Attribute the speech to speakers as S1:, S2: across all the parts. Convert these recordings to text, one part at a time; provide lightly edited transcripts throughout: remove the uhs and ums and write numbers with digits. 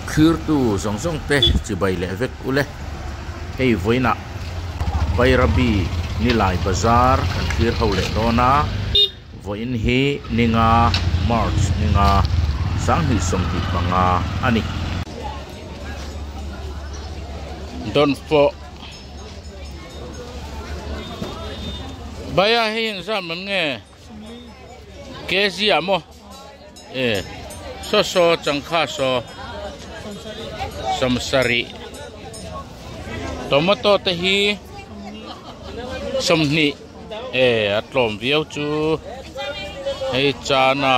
S1: khir tu song song te chi bai le vek ule hei voina Bairabi nilai bazaar kan khir ho le dona voin hi ninga March ninga sang hi som hi panga ani don fo baya hi sam nge kezi amo so changkha so samsari tomato te hi somni atlom viau chu hei chana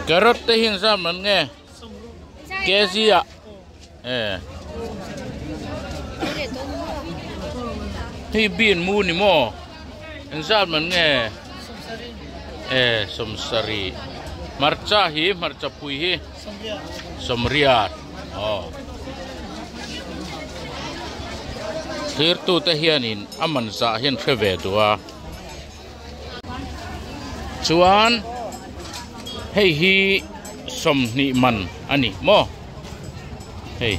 S1: carrot te hin sam nge kezia hi bin mu ni mo en sam nge somsari marcha hi marcha pui hi somriat thir tu te hianin aman za hian theve tua chuan hei hi somni man ani mo hei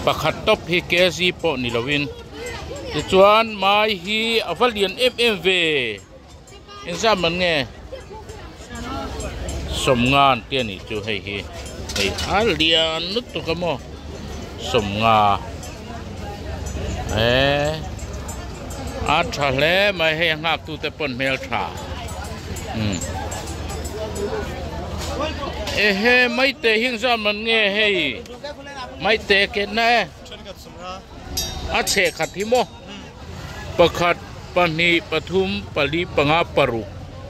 S1: pakhat top hi kezi po ni lovin chuan mai hi avalian mmv inza man nge somngan tiani chu hei hi hei alian nut to kamo somnga a thale mai hei ngak tu te pon mel tha he mai te hing za man nge hei mai te ke na a che khat hi mo pakhat pani pathum pali panga paru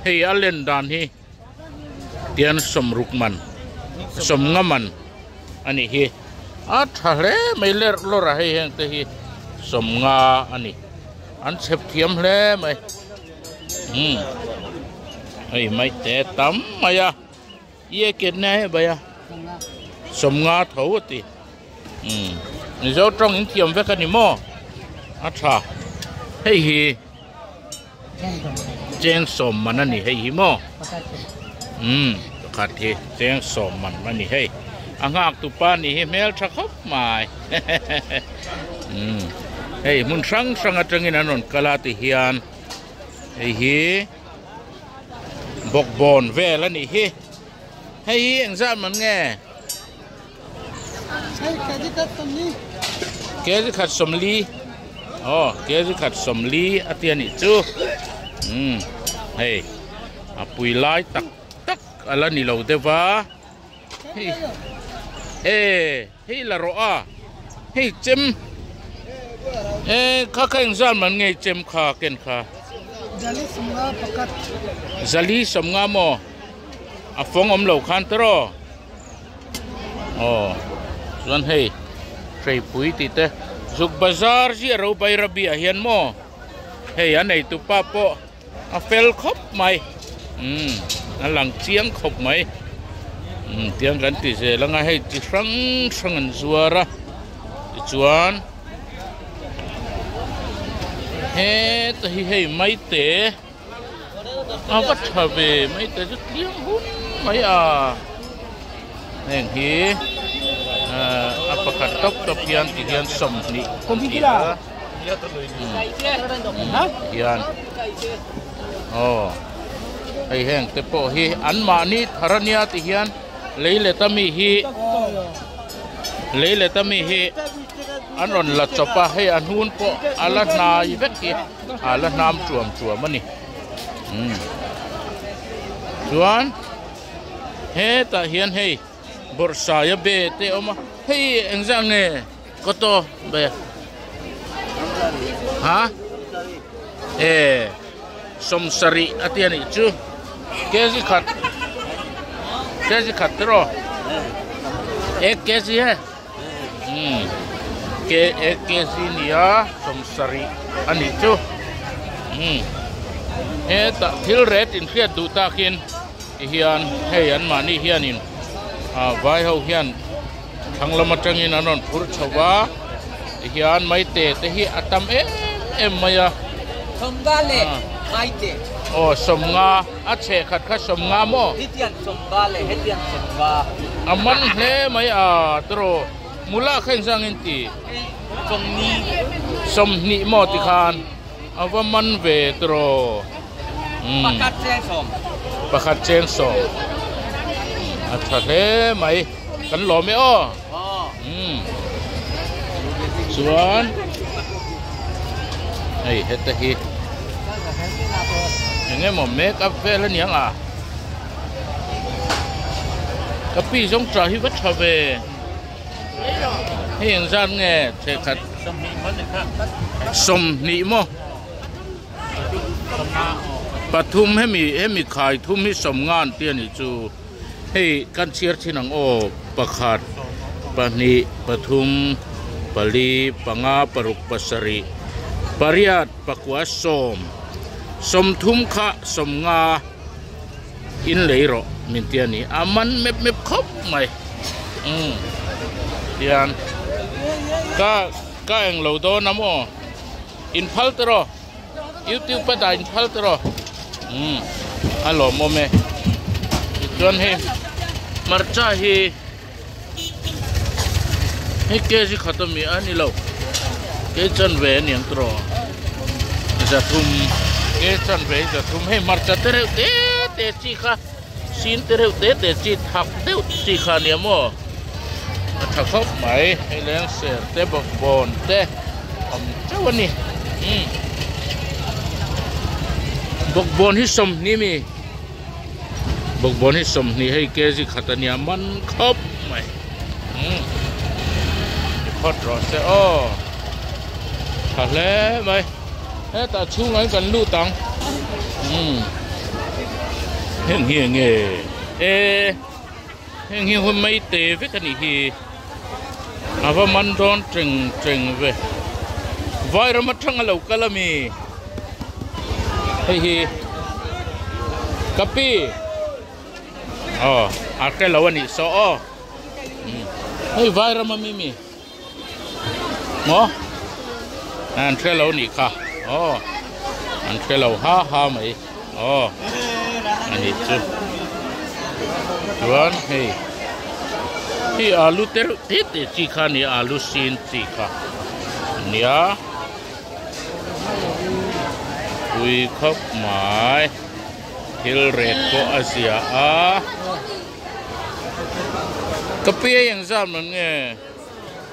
S1: hei alen dan hi tian somruk man somngaman ani hi a thale mai ler lora hei heng te hi somnga ani an chep thiam hle mai ai mai te tam maya ye ke na he baya somnga thawti ni zo trong in thiam ve ka ni mo a tha hei hi cheng som man ani hei hi mo khat hi cheng som man ani hei angak tu pa ni hi mel tha khop mai hei mun sang atangin anon kala ti hian hei hi bokbon vel ani hi hei engza man nge kezi khat somli kezi khat somli atiani chu hei apui lai tak ala ni lo dewa hei la roa hei chem kha khang zan man nge chem kha ken kha zali somnga mo afong om lo khan tro zan hei trei pui ti te zuk bazar ji ro Bairabi a hian mo hei anei tu pa po a fel khop mai alang chiang khop mai tiang kan ti se langa hei ti sang an zuara ti chuan he to hi hei mai te wat thave mai te ju tiang hun mai heng hi apakhat top hian ti hian som ni komikila hian hei heng te po hi an ma ni tharania ti hian leile tami hi an on la chopa hei an hun po ala nai vek hi ala nam chuam ani chuan he ta hian hei borsa ya be te oma hei engzang nge koto be ha somsari atiani chu kezi khat ro ek kezi hai ek kezi niya somsari ani chu ta thil ret in khiat du ta khin hian hei an mani hianin vai ho hian thanglama tangin anon phur chawa hian mai te hi atam em maya
S2: mai tệ
S1: som nga a che khat kha som nga mo
S2: hết tiền som ba lệ hết tiền som ba
S1: aman hle mai a tro mula khen sang in ti som ni mo ti khan avaman ve tro pakhat cheng som a tha hle mai kan lo me o chuan ai heta hi nghe một make up về lên nhang à cái pi giống trà hi vất trở về hiện ra nghe sẽ khát sôm nị mo bắt thum hay mi khai thum hi sôm ngan tiền này chú hey căn chiết trên nang o bắt khát bắt nị bắt thum pali panga paruk pasari pariat pakwa som thum kha som nga in leiro min tiani aman mep khop mai tian ka eng lo do namo in phal tro youtube pa da in phal tro alo mo me chuan he marcha hi ke ji khatam mi ani lo ke chan ve niang tro za thum ke chan ve za thum he marcha tere te chi kha sin tere te chi thak te chi kha ni mo thak khop mai he leng ser te bok bon te chawani bok bon hi som ni mi bok bon hi som ni he ke ji khatania man khop mai hot rồi sẽ thật lẽ mày thế ta chung lấy gần lưu tăng hiện hiện nghề hiện hiện hôm mấy tệ với cái này thì và mình đón trình về vài rồi mà thằng lâu cả làm gì thì copy cái lâu anh so hay vài rồi mà mimi ngó anh chơi lâu nị cả anh chơi lâu ha mày anh đi chú luôn thì alu tết chỉ khá nè alu xin chỉ khá nè ui khóc mãi hill red của Asia cái bia yang ra mình nghe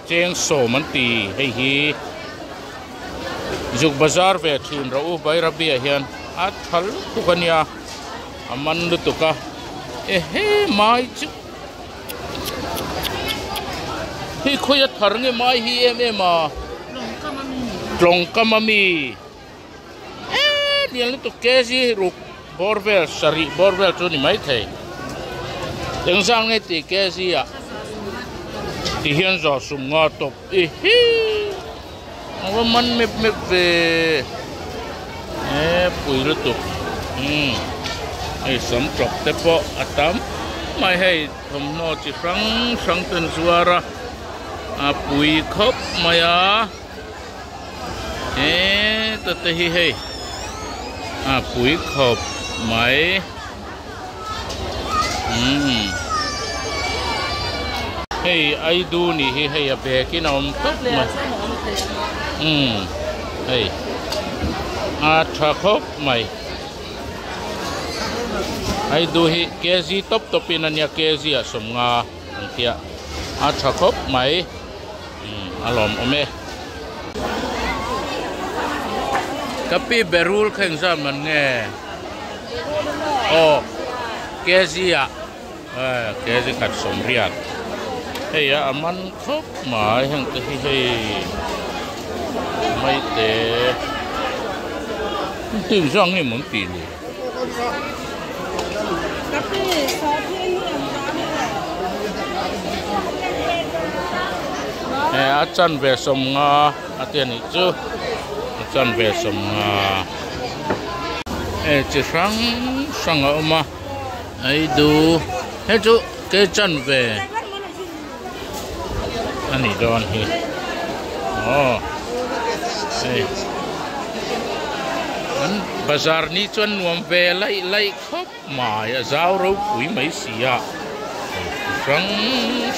S1: cheng so man ti hei hi juk bazaar ve thin ro Bairabi hian a thal tukania aman lu tuka he mai chu hi khoya thar nge mai hi em a long kamami nian lu tuke ji ru borvel sari borvel chu ni mai thei teng sang nge ti ke ji a thì hiện giờ sum nga top mà mình mep về bùi lu tục sắm trọc tép bọ atam mai hay thầm no chỉ sáng tên suara bùi khóc mày tete hi hay bùi khóc mày hey ai du ni hi hey be ki nom top ma hey tha khop mai ai du hi kezi top in ania kezi a som nga tia tha khop mai alom ome kapi berul kheng sa man nge kezi a kezi khat som riat hey aman khop mai hang te hi mai te tin sang ni mun ti ni chan ve som nga atian ni chu chan ve som nga chi sang ma ai du he chu ke chan ve anh don hi hey bazaar ní chuan nuam ve lai khop mai a zau ro pui mai sia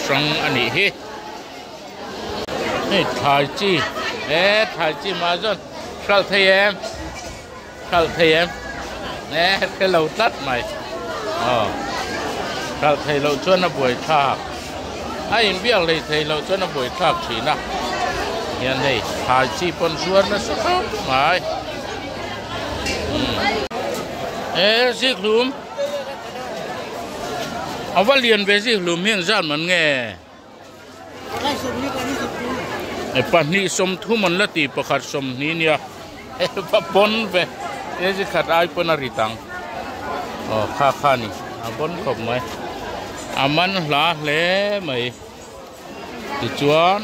S1: sang ani he hey thai chi ma zon khal thei em nè cái lầu tắt mày khal thei lầu chuan a buổi thạc ai biết lấy thei lầu chuan a buổi thạc chỉ na hiện đây thai chi pon suan nó sắc mày ziek lùmเอาว่าเรียนไปziek lùmเฮียงซ่านมันแง่ไอ้ปันนี้สมทุมันละตีประคัดสมนี้เนี่ยปะปนไปสิขัดไอ้ปนอริตังค่านี่ปนขบไหมมันหลาเล่ไหมติจวน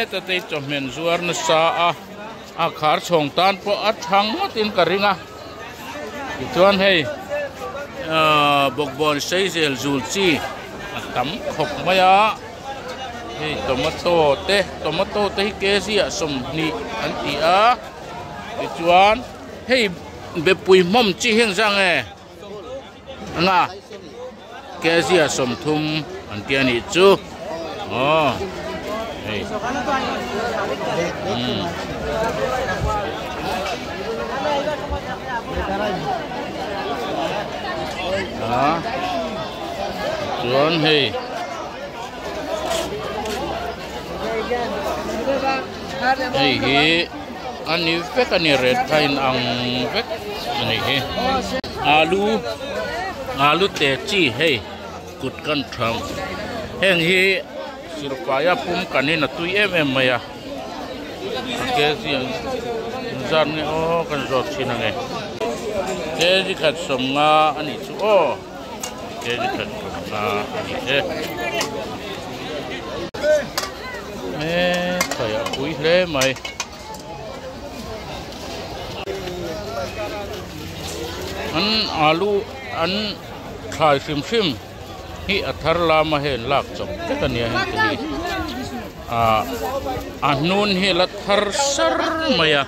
S1: แต่ติจอมเห็นจวนนสาขาส่งตานพออัดทังมาตินกระริงติจวนบกบอลใช้เซลจูจีตำขบไหมโตมาโต้เตะเกษีสมนี่อันที่ติจวนเบบปุยม่อมจีเฮงจังง่ะเกษีสมทุมอันที่นี่จูจวนอันนี้เฟกอันนี้เรดไทน์อังเฟกอันนี้อาลูเตจีกุดกันทำสุรปายาปุ่มกันนี่นะตุยมายาเกสิจันนี่กันรถชินังเกสิขัดสมงาอันนี้ชูเกสิขัดสมงาอันนี้ใครคุยเล่ไหมอันอาลูอันขายซิมฮีอัธรลามาเห็นลากจบแค่กันเนี่ยเห็นที่อันนู้นฮีลัทรสร์มายา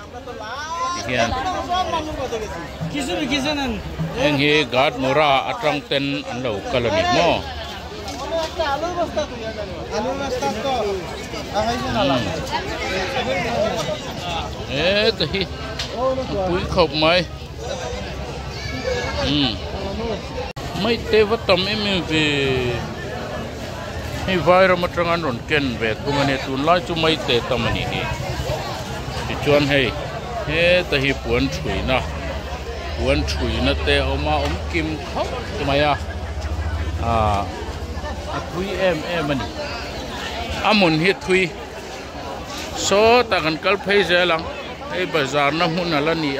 S1: ที่เห็นเองฮีกาดมูราอัตรังเต็นอันเหล่ากะลนิโมแต่ฮีปุยขบไหมไม่เทวตมมีให้ไวรัสมาตรังอันรอนเกินเวทุมันเนี่ยตุนไล่จุไม่เตะตมันนี่ที่ชวนให้แต่ให้ปวนฉุยนะเตะออกมากิมเขาทำไมทุยมันมุนเฮทุยโซตะกันกัลเพย์เจลังให้บาซาร์น้ำหุ่นอะไรนี่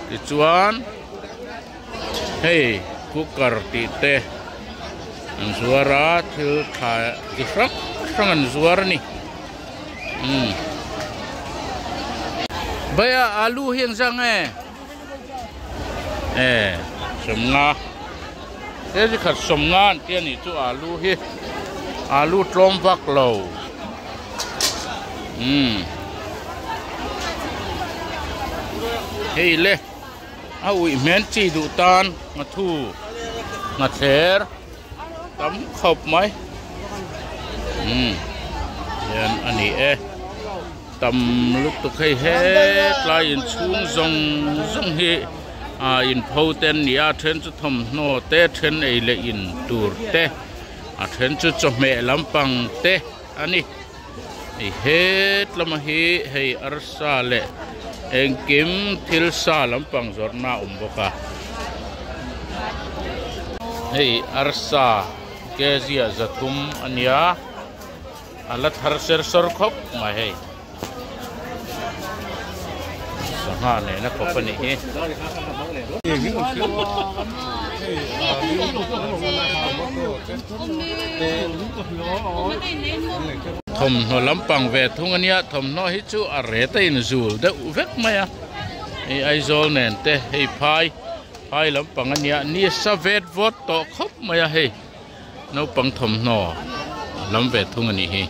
S1: ที่ชวนกุกการ์ติเตอันสวราที่ถ่ายที่ฟรักอันสวรานี่ใบอาลูเฮียงจังสมงาที่ขัดสมงานที่นี่จู่อาลูตรมฟักเหลาเลยเอาอีเมนจีดูตานมาทูมาเทอร์ตำขบไหมอันนี้ตำลูกตะไคร้ปลายอินชุ่งซงอินโพเทนนี่เทนจุดทำโนเตเทนเลอินตูร์เตเทนจุดจมเมลำปังเตอันนี้ลำมาอาร์ซาเลเองกิมทิลซาลำปังจอดนาบกะอาร์ซาเกจิอาจัตุมอันยาอัลลัทฮาร์เซอร์สอร์คบมาสหาเนี่ยนะคบนี่ทมหัวลำปังเวทุงอันนี้ทมน้อยฮิจูอาเรตอินซูลเดอุเวกมาไอโซลเนนเตพายลำปังอันนี้นี่สเวดวอตโตคบมาน้องปังทมน้อลำเวทุงอันนี้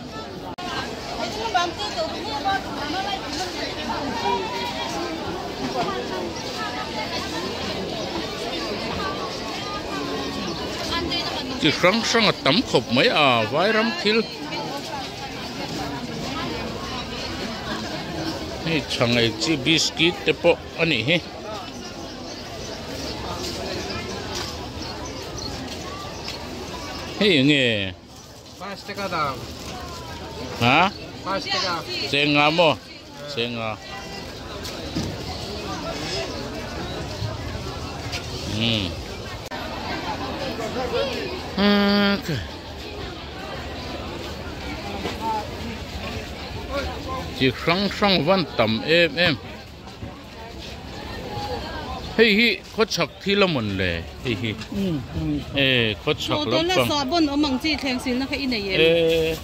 S1: chỉ sang tắm khop mấy vài ram thilนี่ช่างไอ้จีบิสกิตเตปอันนี้เฮ้ยยังไง5 taka dawฮะ5 takaเซงาโมเซงาchỉ sang văn tầm em hey có chặt thì là mình lệ hey có chặt lắm bằng
S3: sọt bún ở măng chi khen xin nó cái in này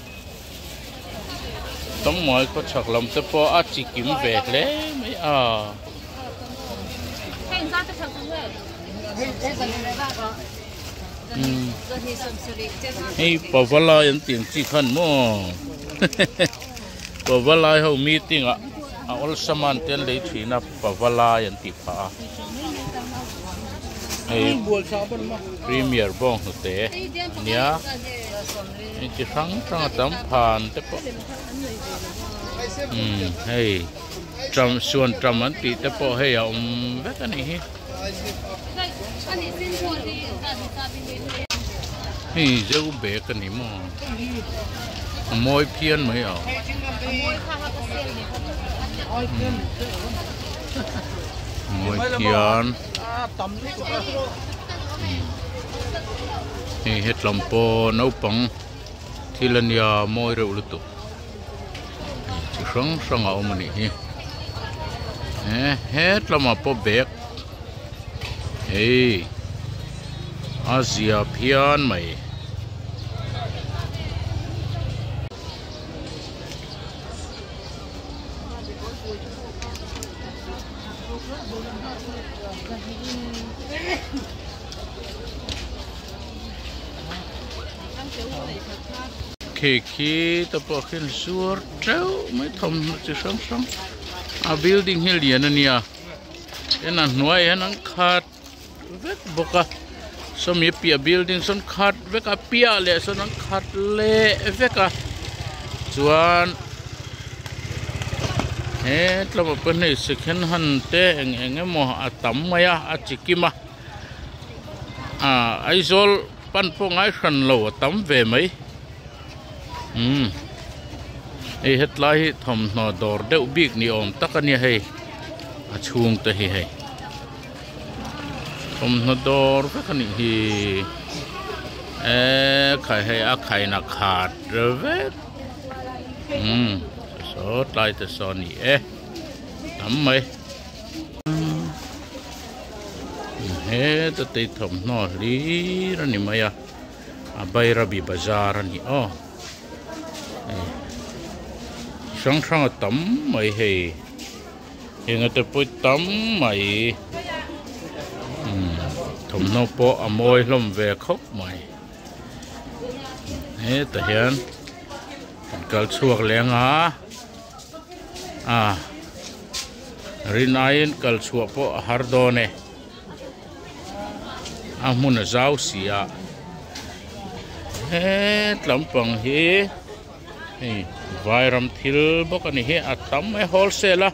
S1: tấm mọi có chặt lắm tới po chỉ kiếm về lẽ mấy hey bảo vợ lại ăn tiếng chỉ khăn mò bảo vợ lại hậu meeting all saman tên lấy thủy na bảo vợ lại ăn tiệp phá hey premier bong hụt té nia chỉ sáng tấm phàn tới po hey trầm xuân trầm ăn tiệp tới po hey vét cái này hey giờ cũng bé cái này mà môi phiền mấy môi phiền hey hết lòng po nấu bông thì lần nhà môi rượu lụt tụt sáng ngầu mà nè hết lòng mà po bé hey Asia phiền mày khi tập bộ khen suốt trâu mới thầm chỉ sống building hill liền anh nhỉ cái này nuôi cái này khát vết bọc à some ye pia building son khát vết à pia lệ son khát lệ vết à chuan hết là một bên này second hand te anh mò tắm mày chỉ kim ai zol pan phong ai khăn lẩu tắm về mấy hết lại thầm nó đổ đậu big ni om tắc anh hay chuông tới hay thầm nó đổ cái cái này khai hay khai na khát rồi số lại tới số này tắm mấy hết tới thầm nó lý rồi này mày Bairabi bazaar này sang tắm mày hay hiện tại bôi tắm mày thầm nó po môi lom về khóc mày hết tại hiện cal chuộc leng rinain cal chuộc po hardone mun zau sia hết lắm bằng hi vài ram thil bốc anh hi atam wholesale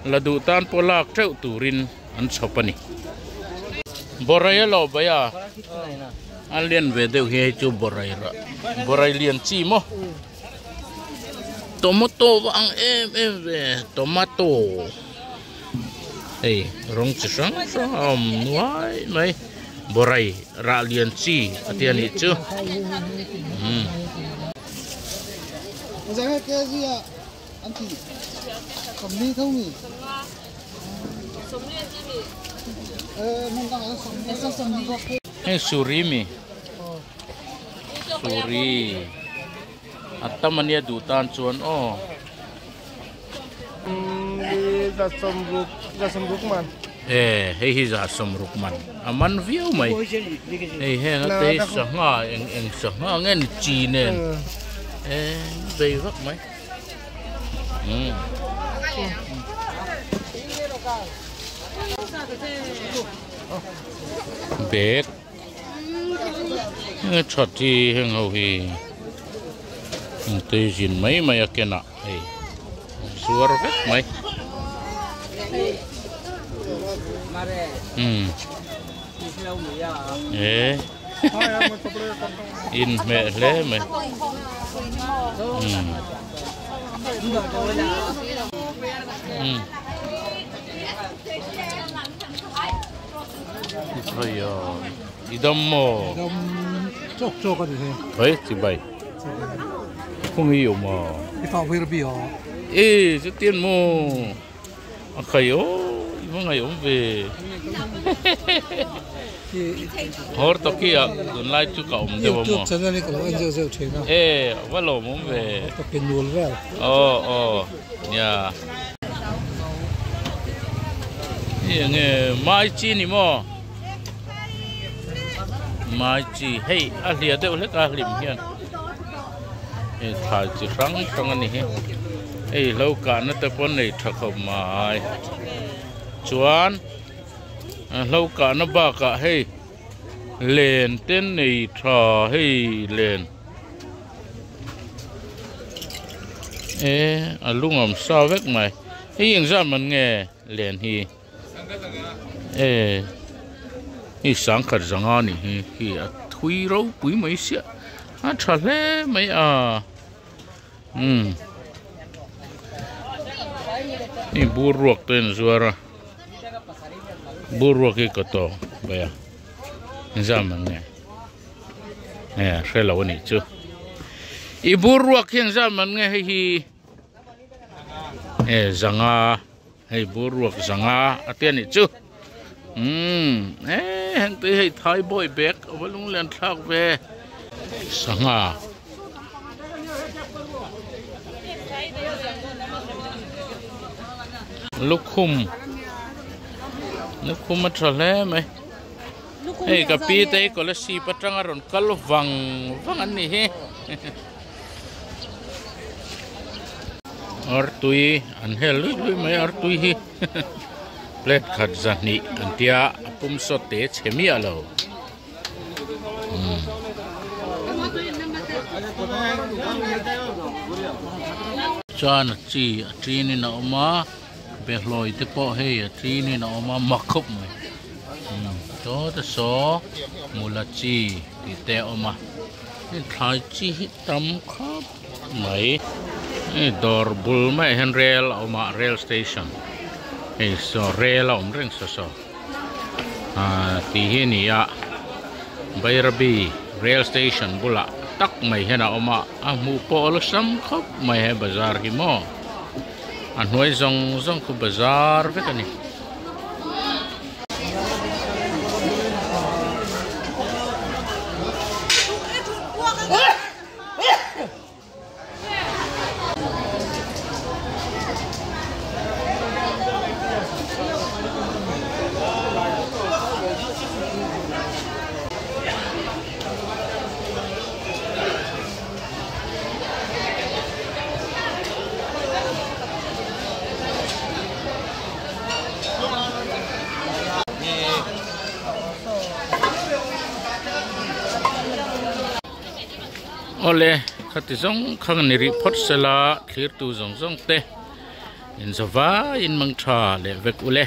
S1: là đủ tan polak treo turin an chopani borai lo baya an liên về đều hi chu borai liên chi mo tomato vàng em về tomato rong chang nuai mai borai ra liên chi atian hi chu
S4: cái gì ạ anh chị cầm đi không nhỉ
S1: hey surimi suri atamania dutan chuan
S4: ra sâm man
S1: hey hi za somruk man aman view mai hey ngate sanga eng sanga ngen chi nen đây vắt mấy bếp chọt thì hàng hậu thì tây chín mấy mà cái nọ ấy suar vết mấy in mẹ lẽ mày thôi đi đâm mò
S4: chọc cái gì thế
S1: thấy thì vậy không hiểu mà
S4: cái phao Bairabi à
S1: ê chứ tiền mò khởi không ngày ông về hồi đó kia tuần lai chú cậu mình đâu mà
S4: chân này cái anh rêu chuyện nào
S1: ê vắt lồng ông về
S4: tập cái nuôi về
S1: nhà nghe mai chi nè mò mai chi hey à liệt đấy lấy cả lim hiền thà chỉ răng anh này lâu cả nó tập vấn này thật không mai chuan lâu cả nó ba cả hey lên tên này thà hey lên lúc làm sao vết mày hiện ra mình nghe lên hi hi sáng khát rằng anh hi thui rau bùi mấy xia chả lẽ mấy hi bùa ruột tên rồi bùa ruột cái cột to bây giờ mình nghe sẽ lâu này chứ i bùa ruột hiện ra mình nghe hi zanga hay bùa ruột zanga tiền này chứ hàng tới hay thái bồi bẹc ở bên luôn lên thác về zanga lúc khum mà trở lại mày hey cái pi tay có là si bắt trăng ở trong cái lỗ vàng anh này he Artui anhel lui mai artui hi plate khat zani antia pum so te chemi alo chan chi ni na ma be hloi te po he chi ni na ma makhop mai to ta so mula chi ti te oma ni thai chi tam khap mai door bul mai hen rail oma rail station so rail om ring so ti hi ni ya Bairabi rail station bula tak mai hena oma mu po lo sam khop mai he bazaar hi mo anoi zong ku bazaar ve kani ole khati zong khang ni report sela clear tu zong te in zawa in mangtha le vek ule